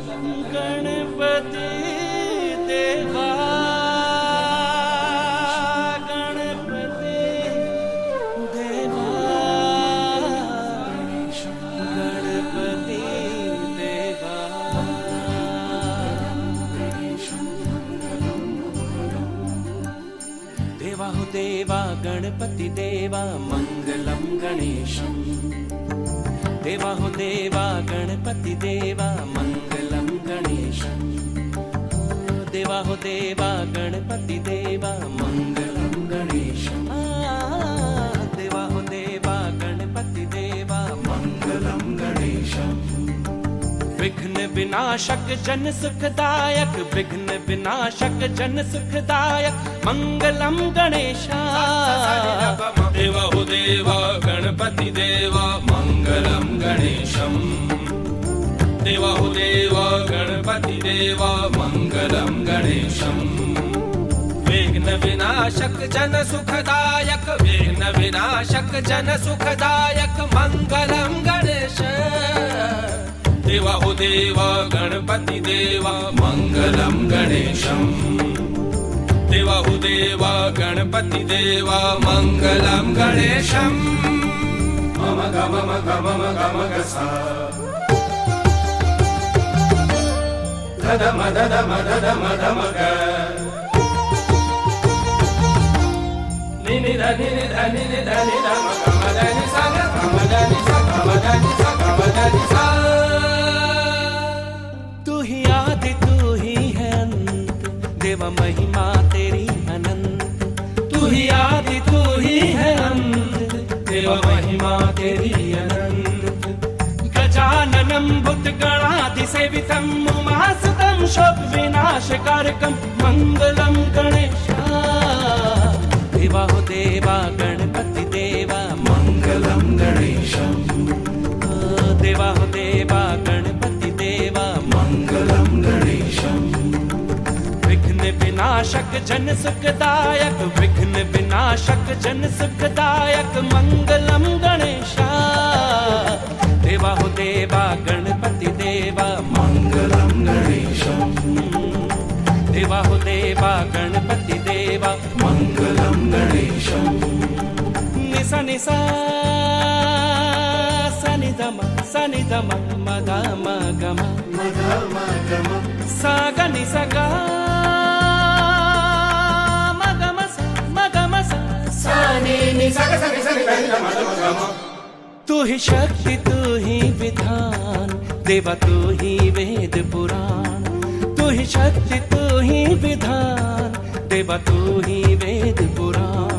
गणपति देवा गणपति देवा गणपति देवा। देवा हो देवा गणपति देवा मंगलम गणेशम। देवा हो देवा गणपति देवा मंगलम गणेशम। देवा हो देवा गणपति देवा मंगलम गणेशम। देवा हो देवा गणपति देवा मंगलम गणेशम। विघ्न विनाशक जन सुखदायक विघ्न विनाशक जन सुखदायक मंगलम गणेशा। देवा हो देवा गणपति देवा मंगलम गणेशम। देवा हो देवा गणपति देवा मंगलम गणेशम। विघ्न विनाशक जन सुखदायक विघ्न विनाशक जन सुखदायक मंगलम गणेश। देवा हो देवा गणपति देवा मंगलम गणेशम। देवा हो देवा गणपति देवा मंगलम गणेशम। मम गम गम गम गसा ददम ददम ददम दम ग निनि धनि धनि धनि धम गम धनि सा गम धनि सा गम धनि सा गम धनि सा। तू ही आदि तू ही है अंत देवा महिमा तेरी अनंत। तू ही आदि तू ही है अंत देवा महिमा तेरी अनंत। गजाननं भूतगणाधिसेवितं उमासुतं शोक विनाशकारकं मंगलम गणेशा। देवा हो देवा गणपति देवा मंगलम गणेशम। देवा हो देवा गणपति देवा मंगलम गणेशम। विघ्न विनाशक जन सुखदायक विघ्न विनाशक जन सुखदायक मंगलम गणेशा। देवा हो देवा गणपति देवा मंगलम गणेशम। देवा हो देवा गणपति देवा मंगलम गणेशम। निसा निसा सनि धम मग गम सा ग नि सा ग मग सा नि सा ग सा नि धनि धम गम। तू ही शक्ति तू ही विधान देवा तू ही वेद पुराण। तू ही शक्ति तू ही विधान देवा तू ही वेद पुराण।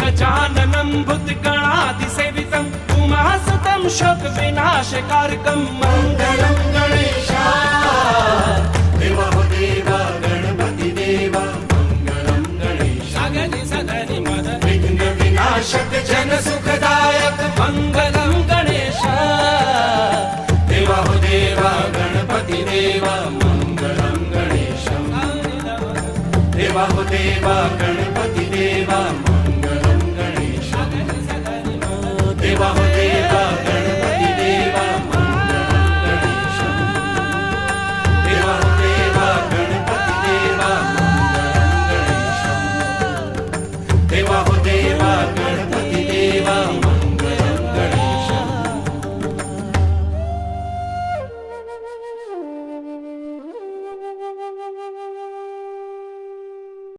गजाननं भूतगणाधिसेवितं उमासुतं शोक विनाशकारकं मंगलम गणेशा। देवा हो देवा गणपति देवा मंगलम गणेशा। सगनि मद विघ्न विनाशक जन सुखदायक मंगलम गणेशा। देवा हो देवा गणपति देवा मंगलम गणेशम। देवा हो देवा गण